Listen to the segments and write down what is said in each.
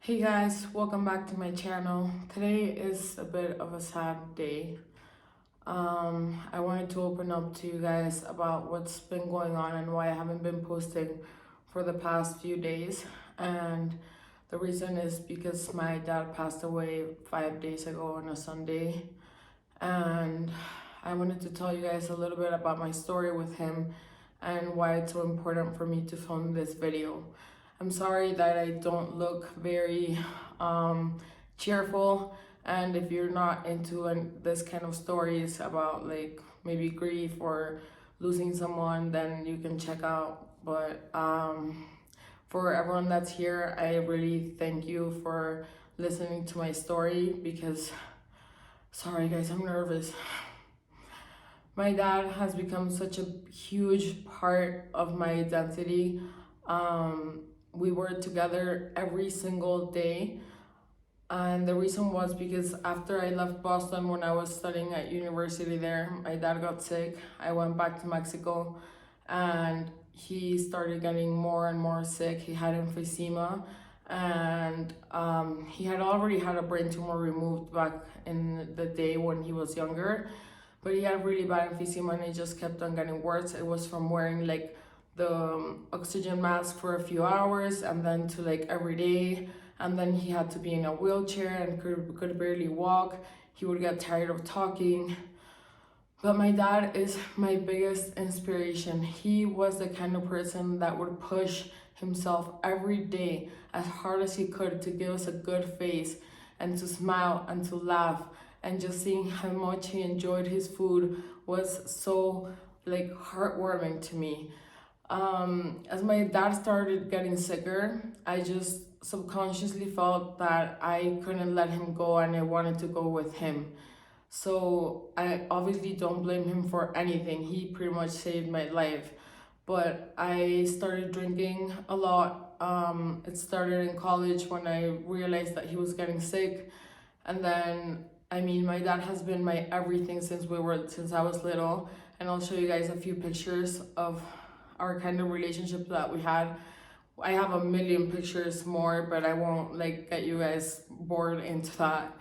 Hey guys, welcome back to my channel. Today is a bit of a sad day. I wanted to open up to you guys about what's been going on and why I haven't been posting for the past few days. And the reason is because my dad passed away 5 days ago on a Sunday. And I wanted to tell you guys a little bit about my story with him and why it's so important for me to film this video. I'm sorry that I don't look very cheerful, and if you're not into this kind of stories about like maybe grief or losing someone, then you can check out. But for everyone that's here, I really thank you for listening to my story because, sorry guys, I'm nervous. My dad has become such a huge part of my identity. We were together every single day. And the reason was because after I left Boston when I was studying at university there, my dad got sick. I went back to Mexico and he started getting more and more sick. He had emphysema and he had already had a brain tumor removed back in the day when he was younger. But he had really bad emphysema and it just kept on getting worse. It was from wearing like the oxygen mask for a few hours and then to like every day, and then he had to be in a wheelchair and could barely walk. He would get tired of talking. But my dad is my biggest inspiration. He was the kind of person that would push himself every day as hard as he could to give us a good face and to smile and to laugh, and just seeing how much he enjoyed his food was so like heartwarming to me. As my dad started getting sicker, I just subconsciously felt that I couldn't let him go and I wanted to go with him. So I obviously don't blame him for anything. He pretty much saved my life. But I started drinking a lot. It started in college when I realized that he was getting sick. And then, I mean, my dad has been my everything since I was little. And I'll show you guys a few pictures of our kind of relationship that we had. I have a million pictures more, but I won't like get you guys bored into that.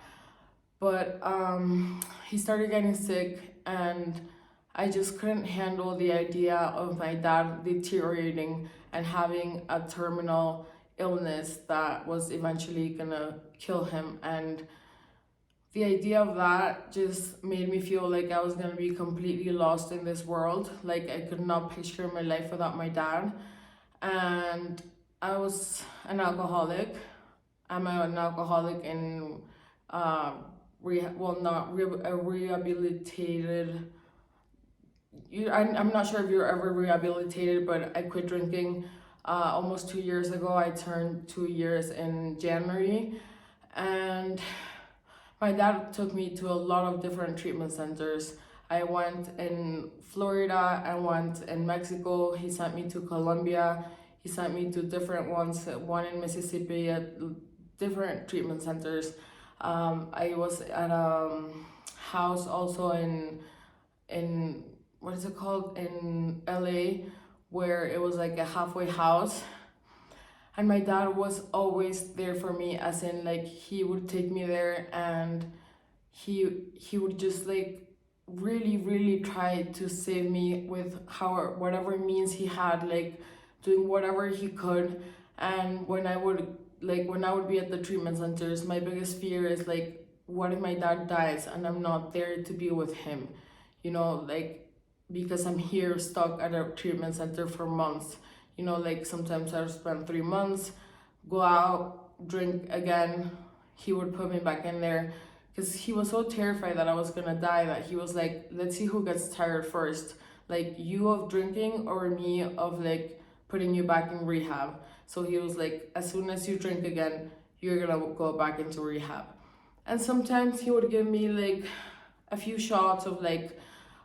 But he started getting sick and I just couldn't handle the idea of my dad deteriorating and having a terminal illness that was eventually gonna kill him. And the idea of that just made me feel like I was gonna be completely lost in this world. Like I could not picture my life without my dad. And I was an alcoholic. I'm an alcoholic in a rehabilitated. I'm not sure if you're ever rehabilitated, but I quit drinking almost 2 years ago. I turned 2 years in January, and my dad took me to a lot of different treatment centers. I went in Florida, I went in Mexico, he sent me to Colombia, he sent me to different ones, one in Mississippi, at different treatment centers. I was at a house also in what is it called, in LA, where it was like a halfway house. And my dad was always there for me, as in like he would take me there and he would just like really try to save me with whatever means he had, like doing whatever he could. And when I would be at the treatment centers, my biggest fear is like, what if my dad dies and I'm not there to be with him, you know, like because I'm here stuck at a treatment center for months. You know, like sometimes I would spend 3 months, go out, drink again. He would put me back in there because he was so terrified that I was gonna die that he was like, let's see who gets tired first. Like you of drinking or me of like putting you back in rehab. So he was like, as soon as you drink again, you're gonna go back into rehab. And sometimes he would give me like a few shots of like,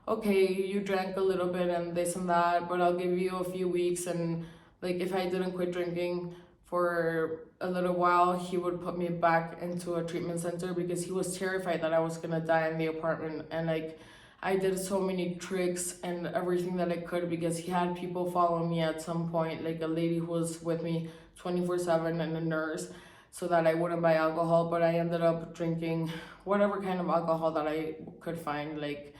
okay, you drank a little bit and this and that, but I'll give you a few weeks. And like if I didn't quit drinking for a little while, he would put me back into a treatment center because he was terrified that I was gonna die in the apartment. And like I did so many tricks and everything that I could because he had people follow me at some point, like a lady who was with me 24/7 and a nurse. so that I wouldn't buy alcohol, but I ended up drinking whatever kind of alcohol that I could find, like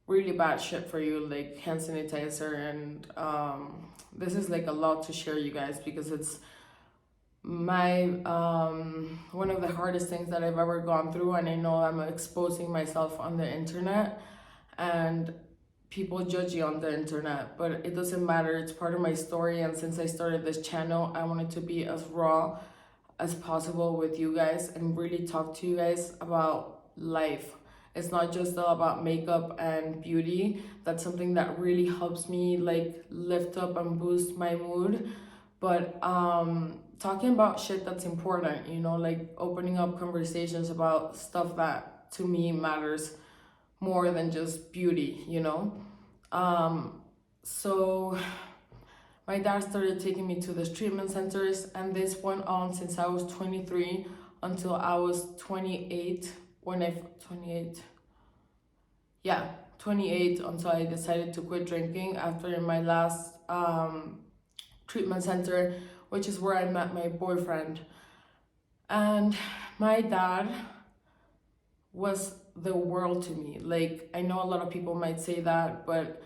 really bad shit for you, like hand sanitizer. And this is like a lot to share, you guys, because it's my one of the hardest things that I've ever gone through, and I know I'm exposing myself on the internet, and people judge you on the internet, but it doesn't matter. It's part of my story, and since I started this channel, I wanted to be as raw as possible with you guys and really talk to you guys about life. It's not just all about makeup and beauty. That's something that really helps me like lift up and boost my mood, but talking about shit that's important, you know, like opening up conversations about stuff that to me matters more than just beauty, you know. So my dad started taking me to these treatment centers, and this went on since I was 23 until I was 28. 28 until I decided to quit drinking after my last treatment center, which is where I met my boyfriend. And my dad was the world to me. Like, I know a lot of people might say that, but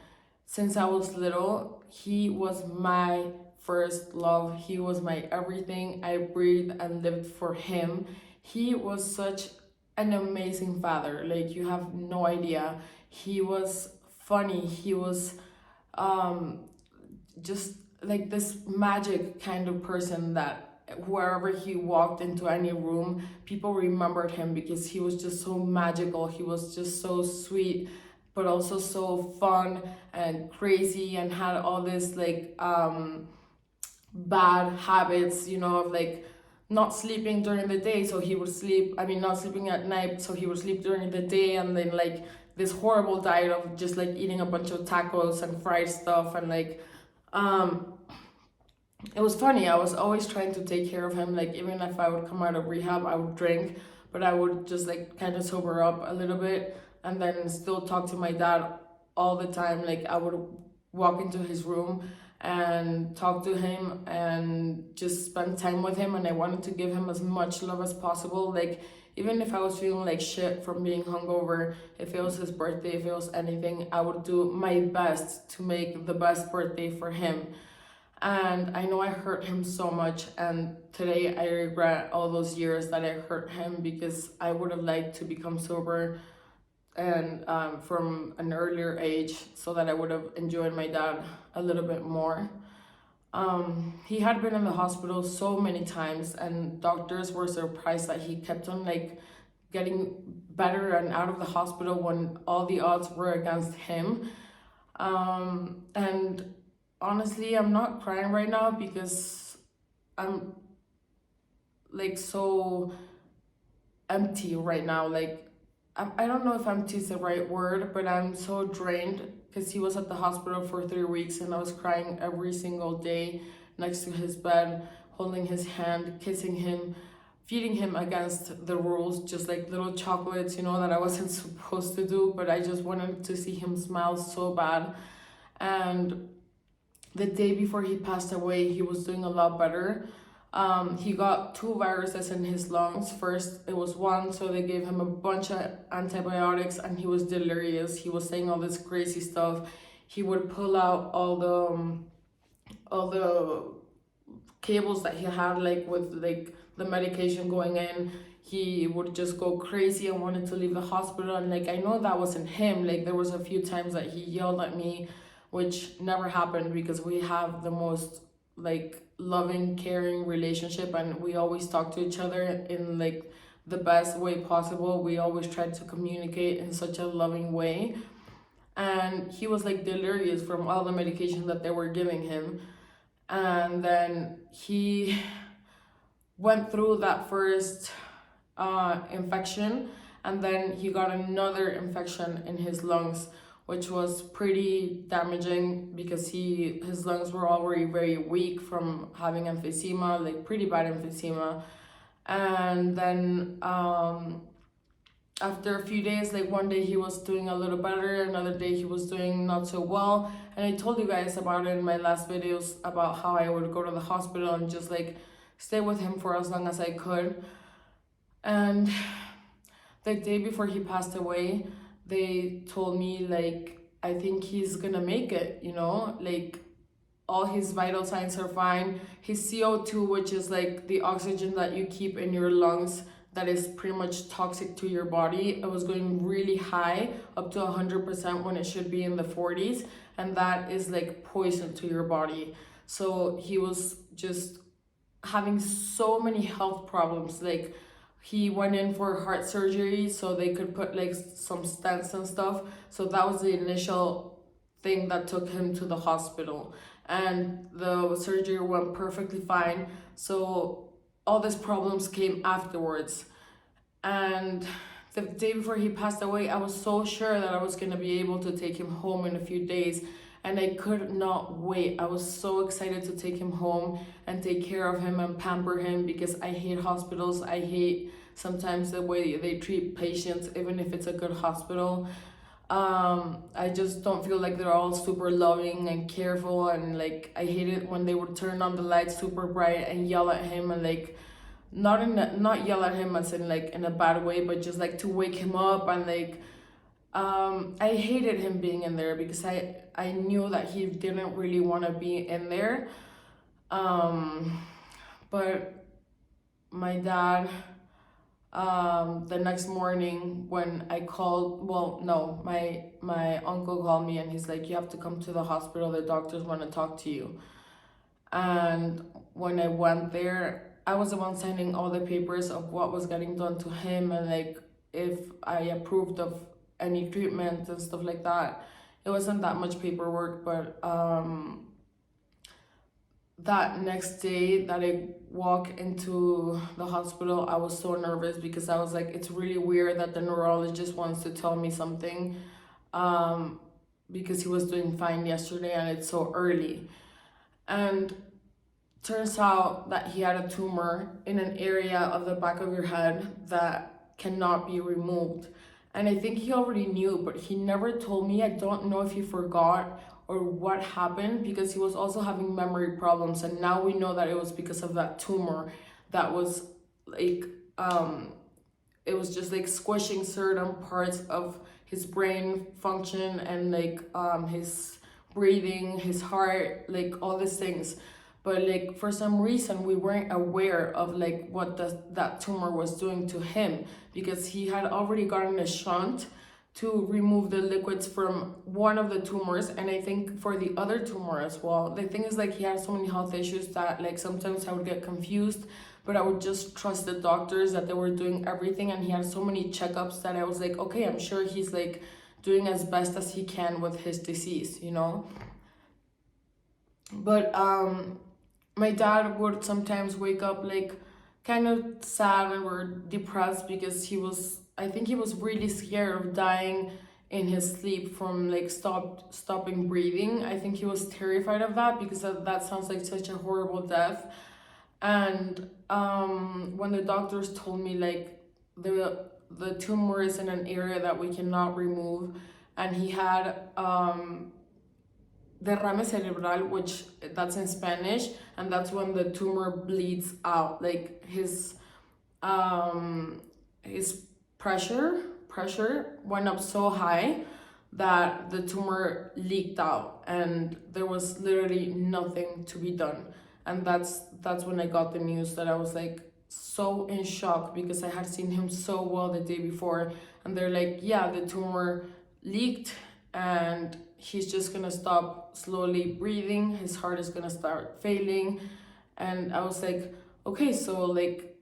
since I was little, he was my first love. He was my everything. I breathed and lived for him. He was such an amazing father. Like, you have no idea. He was funny. He was just like this magic kind of person that wherever he walked into any room, people remembered him because he was just so magical. He was just so sweet, but also so fun and crazy, and had all this like bad habits, you know, of like not sleeping during the day, so he would sleep, I mean, not sleeping at night, so he would sleep during the day, and then like this horrible diet of just like eating a bunch of tacos and fried stuff, and like it was funny. I was always trying to take care of him. Like, even if I would come out of rehab, I would drink, but I would just like kind of sober up a little bit and then still talk to my dad all the time. Like, I would walk into his room and talk to him and just spend time with him, and I wanted to give him as much love as possible. Like, even if I was feeling like shit from being hungover, if it was his birthday, if it was anything, I would do my best to make the best birthday for him. And I know I hurt him so much, and today I regret all those years that I hurt him, because I would have liked to become sober and from an earlier age, so that I would have enjoyed my dad a little bit more. He had been in the hospital so many times, and doctors were surprised that he kept on like getting better and out of the hospital when all the odds were against him. And honestly, I'm not crying right now because I'm like so empty right now. Like, I don't know if empty is the right word, but I'm so drained because he was at the hospital for 3 weeks, and I was crying every single day next to his bed, holding his hand, kissing him, feeding him against the rules, just like little chocolates, you know, that I wasn't supposed to do, but I just wanted to see him smile so bad. And the day before he passed away, he was doing a lot better. He got 2 viruses in his lungs. First, it was one, so they gave him a bunch of antibiotics, and he was delirious. He was saying all this crazy stuff. He would pull out all the cables that he had, like with like the medication going in. He would just go crazy and wanted to leave the hospital. And like, I know that wasn't him. Like, there was a few times that he yelled at me, which never happened because we have the most like loving, caring relationship, and we always talk to each other in like the best way possible. We always try to communicate in such a loving way. And he was like delirious from all the medication that they were giving him. And then he went through that first infection, and then he got another infection in his lungs, which was pretty damaging because his lungs were already very weak from having emphysema, like pretty bad emphysema. And then after a few days, like one day he was doing a little better, another day he was doing not so well. And I told you guys about it in my last videos about how I would go to the hospital and just like stay with him for as long as I could. And the day before he passed away, they told me, like, I think he's gonna make it, you know, like all his vital signs are fine. His CO2, which is like the oxygen that you keep in your lungs, that is pretty much toxic to your body, it was going really high, up to 100% when it should be in the 40s, and that is like poison to your body. So he was just having so many health problems. Like, he went in for heart surgery so they could put like some stents and stuff. So that was the initial thing that took him to the hospital, and the surgery went perfectly fine. So all these problems came afterwards. And the day before he passed away, I was so sure that I was going to be able to take him home in a few days, and I could not wait. I was so excited to take him home and take care of him and pamper him, because I hate hospitals. I hate sometimes the way they treat patients, even if it's a good hospital. I just don't feel like they're all super loving and careful, and like I hate it when they would turn on the lights super bright and yell at him, and like not yell at him as in like in a bad way, but just like to wake him up. And like I hated him being in there, because I knew that he didn't really want to be in there. But my dad, the next morning when I called, well, no, my uncle called me, and he's like, you have to come to the hospital, the doctors want to talk to you. And when I went there, I was the one signing all the papers of what was getting done to him, and like if I approved of any treatment and stuff like that. It wasn't that much paperwork, but that next day that I walked into the hospital, I was so nervous, because I was like, it's really weird that the neurologist wants to tell me something, because he was doing fine yesterday and it's so early. And turns out that he had a tumor in an area of the back of your head that cannot be removed. And I think he already knew, but he never told me. I don't know if he forgot or what happened, because he was also having memory problems, and now we know that it was because of that tumor that was like it was just like squishing certain parts of his brain function, and like his breathing, his heart, like all these things. But like for some reason we weren't aware of like what that tumor was doing to him, because he had already gotten a shunt to remove the liquids from one of the tumors, and I think for the other tumor as well. The thing is, like, he had so many health issues that like sometimes I would get confused, but I would just trust the doctors that they were doing everything. And he had so many checkups that I was like, okay, I'm sure he's like doing as best as he can with his disease, you know. But my dad would sometimes wake up like kind of sad or depressed, because I think he was really scared of dying in his sleep from like stopping breathing. I think he was terrified of that, because that sounds like such a horrible death. And when the doctors told me like the tumor is in an area that we cannot remove, and he had derrame cerebral, which that's in Spanish, and that's when the tumor bleeds out. Like his pressure went up so high that the tumor leaked out, and there was literally nothing to be done. And that's when I got the news, that I was like so in shock, because I had seen him so well the day before, and they're like, yeah, the tumor leaked and he's just gonna stop slowly breathing, his heart is gonna start failing. And I was like, okay, so like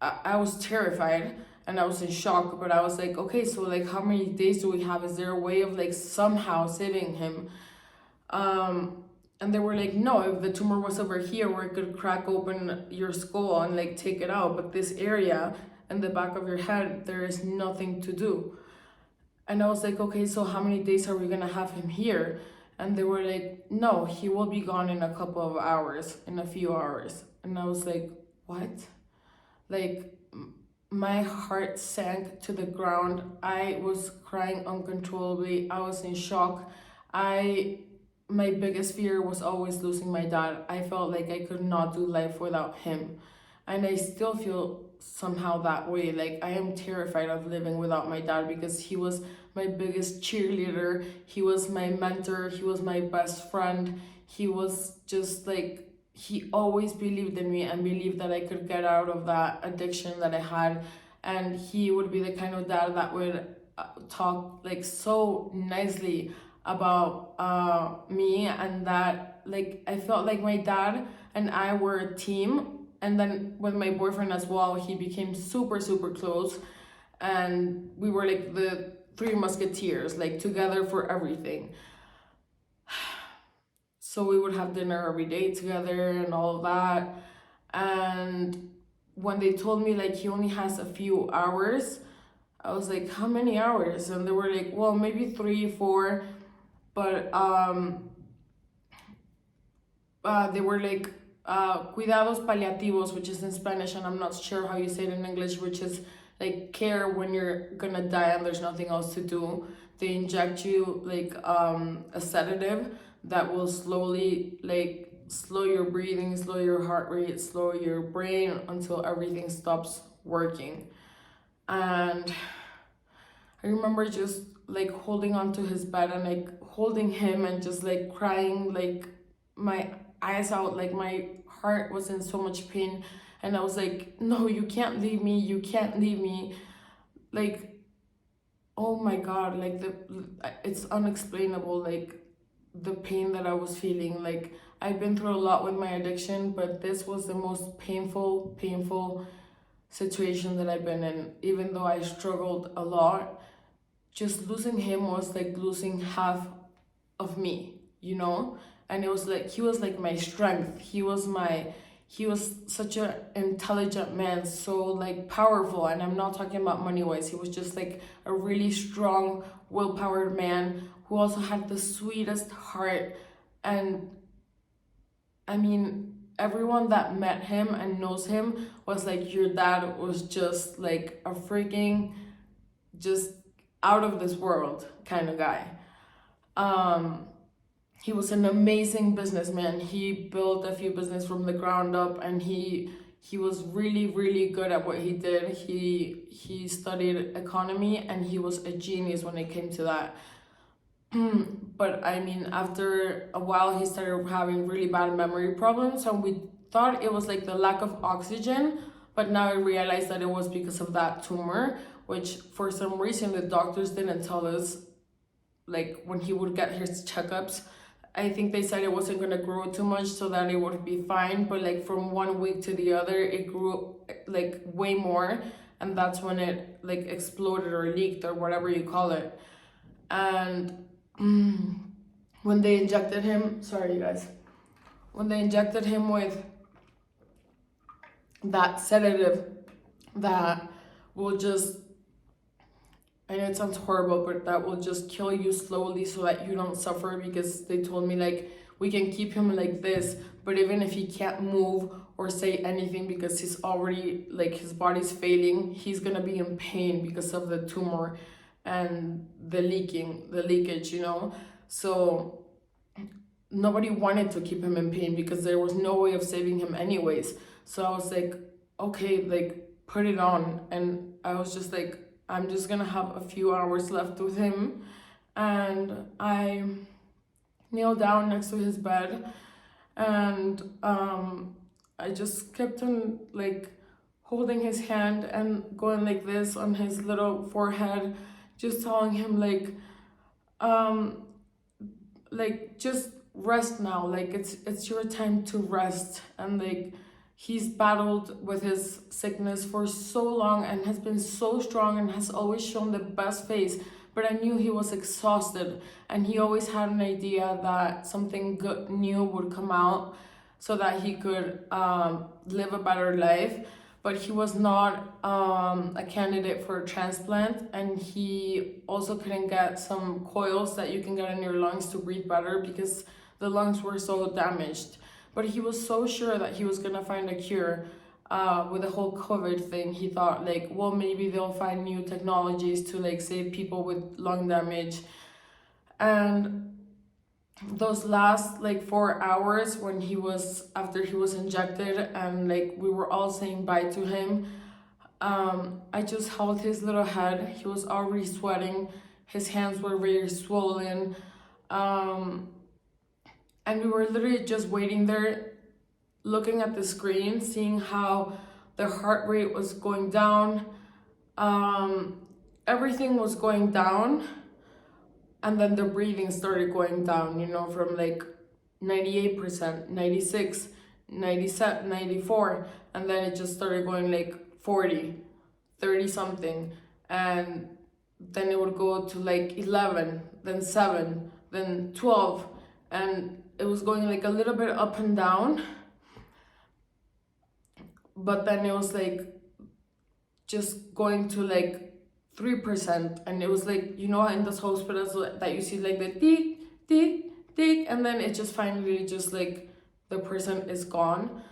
I was terrified and I was in shock, but I was like, okay, so like how many days do we have? Is there a way of like somehow saving him? And they were like, no, if the tumor was over here where it could crack open your skull and like take it out, but this area in the back of your head, there is nothing to do. And I was like, okay, so how many days are we gonna have him here? And they were like, no, he will be gone in a couple of hours, in a few hours. And I was like, what? Like, my heart sank to the ground. I was crying uncontrollably. I was in shock. My biggest fear was always losing my dad. I felt like I could not do life without him. And I still feel somehow that way. Like, I am terrified of living without my dad because he was my biggest cheerleader, he was my mentor, he was my best friend. He was just like, he always believed in me and believed that I could get out of that addiction that I had. And he would be the kind of dad that would talk like so nicely about me, and that like I felt like my dad and I were a team. And then with my boyfriend as well, he became super super close, and we were like the three musketeers, like together for everything. So we would have dinner every day together and all of that. And when they told me like he only has a few hours, I was like, how many hours? And they were like, well, maybe 3 4. But they were like cuidados paliativos, which is in Spanish, and I'm not sure how you say it in English, which is like care when you're gonna die and there's nothing else to do. They inject you like a sedative that will slowly like slow your breathing, slow your heart rate, slow your brain until everything stops working. And I remember just like holding onto his bed and like holding him and just like crying like my eyes out, like my heart was in so much pain. And I was like, no, you can't leave me, you can't leave me. Like, oh my god, like it's unexplainable, like the pain that I was feeling. Like, I've been through a lot with my addiction, but this was the most painful situation that I've been in. Even though I struggled a lot, just losing him was like losing half of me, you know? And it was like, he was like my strength. He was such an intelligent man, so like powerful. And I'm not talking about money wise. He was just like a really strong, well-powered man who also had the sweetest heart. And I mean, everyone that met him and knows him was like, your dad was just like a freaking, just out of this world kind of guy. Um, he was an amazing businessman. He built a few business from the ground up, and he was really good at what he did. He studied economy, and he was a genius when it came to that. But I mean, after a while, he started having really bad memory problems, and we thought it was like the lack of oxygen. But now I realized that it was because of that tumor, which for some reason the doctors didn't tell us. Like, when he would get his checkups, I think they said it wasn't gonna grow too much so that it would be fine. But like from 1 week to the other, it grew like way more, and that's when it like exploded or leaked or whatever you call it. And when they injected him, sorry you guys, when they injected him with that sedative that will just, I know it sounds horrible, but that will just kill you slowly so that you don't suffer. Because they told me like, we can keep him like this, but even if he can't move or say anything because he's already like, his body's failing, he's gonna be in pain because of the tumor and the leakage, you know? So nobody wanted to keep him in pain because there was no way of saving him anyways. So I was like, okay, like put it on. And I was just like, I'm just gonna have a few hours left with him. And I kneeled down next to his bed, and I just kept on like holding his hand and going like this on his little forehead, just telling him um like just rest now, like it's your time to rest. And like, he's battled with his sickness for so long and has been so strong and has always shown the best face, but I knew he was exhausted, and he always had an idea that something good new would come out so that he could live a better life. But he was not a candidate for a transplant, and he also couldn't get some coils that you can get in your lungs to breathe better because the lungs were so damaged. But he was so sure that he was gonna find a cure. With the whole COVID thing, he thought like, well, maybe they'll find new technologies to like save people with lung damage. And those last like 4 hours when he was after he was injected and like we were all saying bye to him, I just held his little head. He was already sweating, his hands were very swollen, um, and we were literally just waiting there looking at the screen, seeing how the heart rate was going down, um, everything was going down, and then the breathing started going down, you know, from like 98%, 96, 97, 94, and then it just started going like 40, 30 something, and then it would go to like 11, then 7, then 12, and it was going like a little bit up and down, but then it was like just going to like 3%, and it was like, you know, in those hospitals that you see like the tick, tick, tick, and then it just finally just like the person is gone.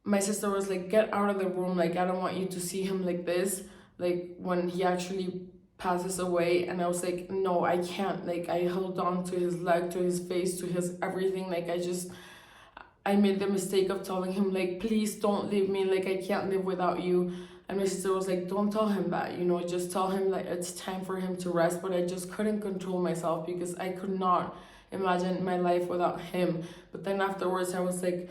My sister was like, get out of the room, like I don't want you to see him like this, like when he actually passes away. And I was like, no, I can't. Like I held on to his leg, to his face, to his everything. Like I made the mistake of telling him like, please don't leave me, like I can't live without you. And my sister was like, don't tell him that, you know, just tell him like it's time for him to rest. But I just couldn't control myself because I could not imagine my life without him. But then afterwards I was like,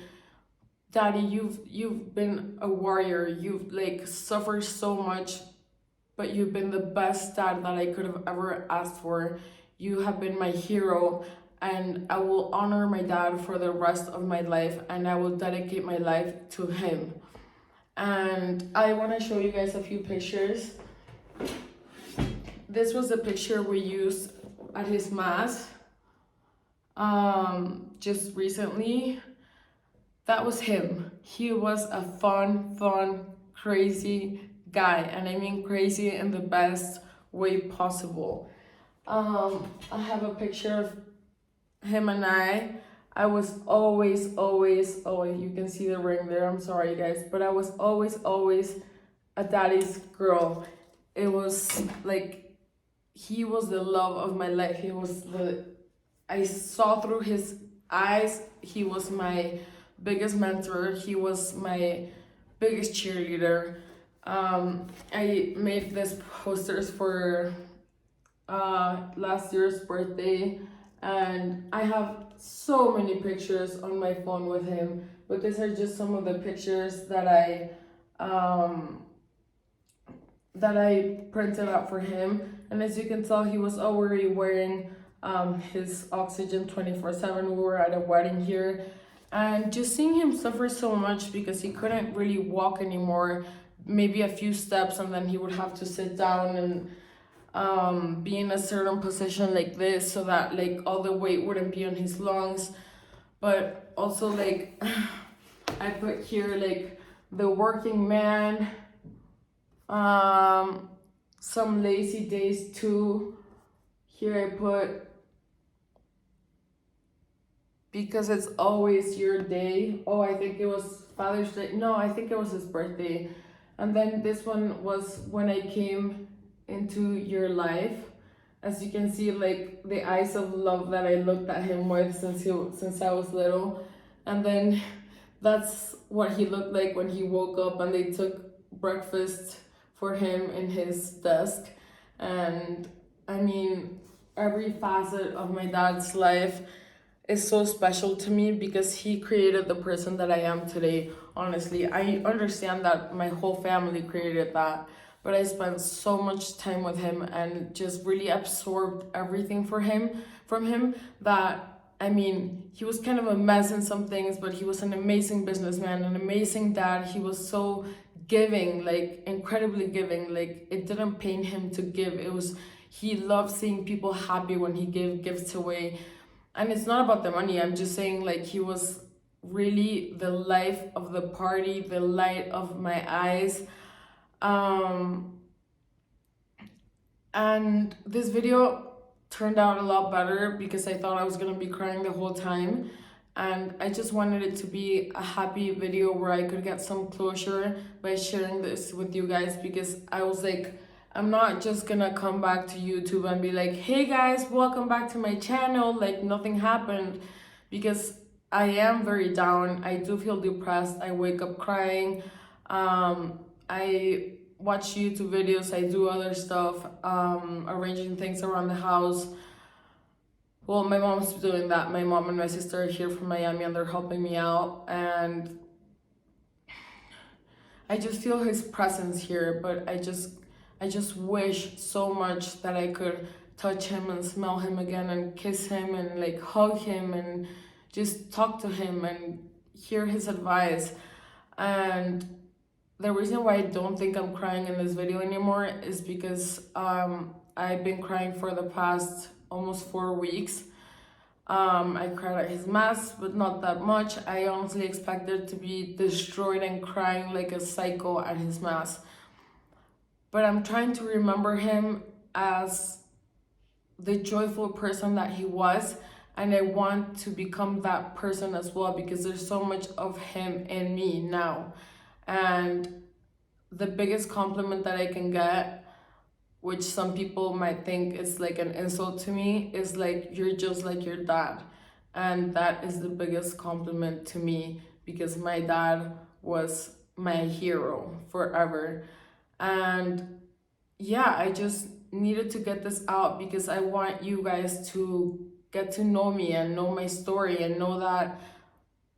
Daddy, you've been a warrior, you've like suffered so much, but you've been the best dad that I could have ever asked for. You have been my hero, and I will honor my dad for the rest of my life, and I will dedicate my life to him. And I want to show you guys a few pictures. This was the picture we used at his mass just recently. That was him. He was a fun, crazy guy, and I mean crazy in the best way possible. I have a picture of him and I was always, you can see the ring there, I'm sorry guys, but I was always a daddy's girl. It was like, he was the love of my life. I saw through his eyes, he was my biggest mentor, he was my biggest cheerleader. I made these posters for last year's birthday, and I have so many pictures on my phone with him, but these are just some of the pictures that I printed out for him. And as you can tell, he was already wearing his oxygen 24/7. We were at a wedding here, and just seeing him suffer so much because he couldn't really walk anymore, maybe a few steps, and then he would have to sit down and be in a certain position like this so that like all the weight wouldn't be on his lungs. But also like I put here like the working man, some lazy days too. Here I put because it's always your day. Oh, I think it was Father's Day. No, I think it was his birthday. And then this one was when I came into your life. As you can see, like the eyes of love that I looked at him with since I was little. And then that's what he looked like when he woke up and they took breakfast for him in his desk. And I mean, every facet of my dad's life is so special to me because he created the person that I am today. Honestly, I understand that my whole family created that, but I spent so much time with him and just really absorbed everything from him that, I mean, he was kind of a mess in some things, but he was an amazing businessman, an amazing dad. He was so giving, like incredibly giving. Like it didn't pain him to give. He loved seeing people happy when he gave gifts away. And it's not about the money. I'm just saying like he was really the life of the party, the light of my eyes. And this video turned out a lot better because I thought I was gonna be crying the whole time, and I just wanted it to be a happy video where I could get some closure by sharing this with you guys, because I was like, I'm not just gonna come back to YouTube and be like, hey guys, welcome back to my channel, like nothing happened, because I am very down. I do feel depressed. I wake up crying. I watch YouTube videos, I do other stuff, arranging things around the house. Well, my mom's doing that. My mom and my sister are here from Miami and they're helping me out. And I just feel his presence here, but I just wish so much that I could touch him and smell him again and kiss him and like hug him and just talk to him and hear his advice. And the reason why I don't think I'm crying in this video anymore is because I've been crying for the past almost 4 weeks. I cried at his mass, but not that much. I honestly expected to be destroyed and crying like a psycho at his mass. But I'm trying to remember him as the joyful person that he was, and I want to become that person as well, because there's so much of him in me now. And the biggest compliment that I can get, which some people might think is like an insult to me, is like, you're just like your dad. And that is the biggest compliment to me, because my dad was my hero forever. And yeah, I just needed to get this out because I want you guys to get to know me and know my story and know that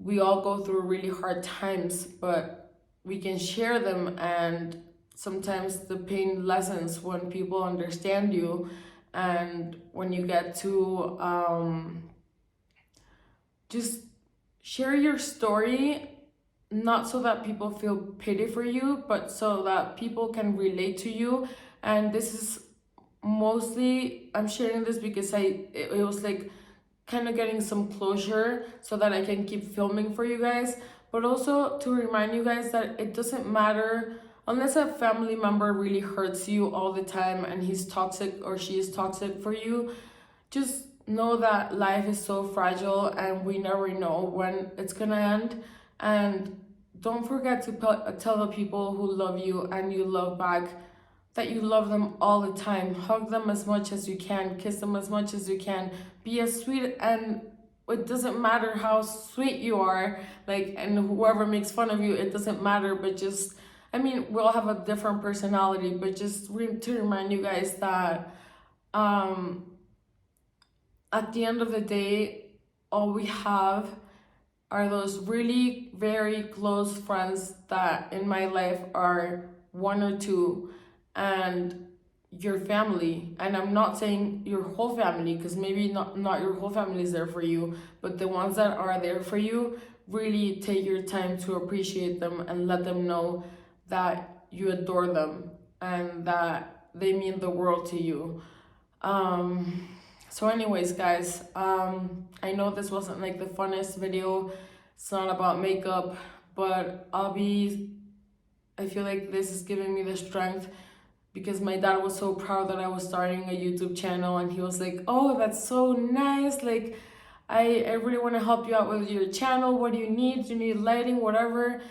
we all go through really hard times, but we can share them, and sometimes the pain lessens when people understand you, and when you get to just share your story, not so that people feel pity for you, but so that people can relate to you. And this is mostly, I'm sharing this because it was like kind of getting some closure so that I can keep filming for you guys, but also to remind you guys that it doesn't matter unless a family member really hurts you all the time and he's toxic or she is toxic for you. Just know that life is so fragile and we never know when it's gonna end. And don't forget to tell the people who love you and you love back that you love them all the time. Hug them as much as you can, kiss them as much as you can, be as sweet, and it doesn't matter how sweet you are, like, and whoever makes fun of you, it doesn't matter, but just, I mean, we all have a different personality, but just to remind you guys that at the end of the day, all we have are those really very close friends that in my life are one or two, and your family. And I'm not saying your whole family, because maybe not your whole family is there for you, but the ones that are there for you, really take your time to appreciate them and let them know that you adore them and that they mean the world to you. So anyways, guys, I know this wasn't like the funnest video. It's not about makeup, but I feel like this is giving me the strength, because my dad was so proud that I was starting a YouTube channel, and he was like, oh, that's so nice, like I really want to help you out with your channel. What do you need? Do you need lighting, whatever?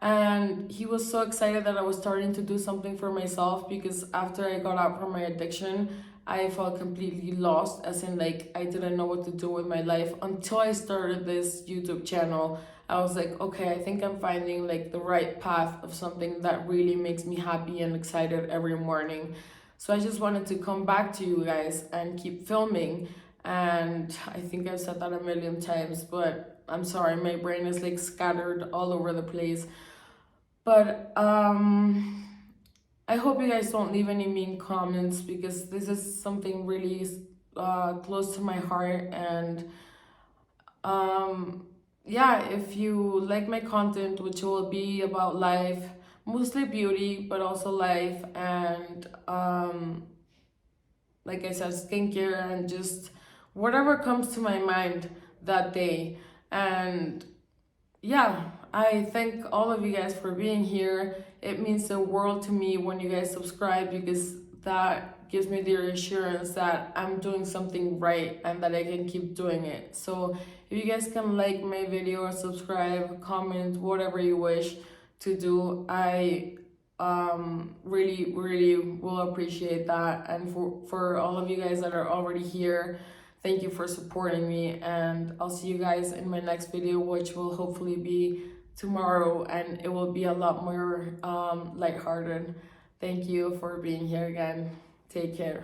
And he was so excited that I was starting to do something for myself, because after I got out from my addiction, I felt completely lost, as in like I didn't know what to do with my life until I started this YouTube channel. I was like, okay, I think I'm finding like the right path of something that really makes me happy and excited every morning. So I just wanted to come back to you guys and keep filming. And I think I've said that a million times, but I'm sorry, my brain is like scattered all over the place. But I hope you guys don't leave any mean comments, because this is something really close to my heart. And yeah, if you like my content, which will be about life, mostly beauty, but also life, and like I said, skincare, and just whatever comes to my mind that day. And yeah, I thank all of you guys for being here. It means the world to me when you guys subscribe, because that gives me the reassurance that I'm doing something right and that I can keep doing it. So if you guys can like my video or subscribe, comment, whatever you wish to do, I really will appreciate that. And for all of you guys that are already here, thank you for supporting me, and I'll see you guys in my next video, which will hopefully be tomorrow, and it will be a lot more lighthearted. Thank you for being here again. Take care.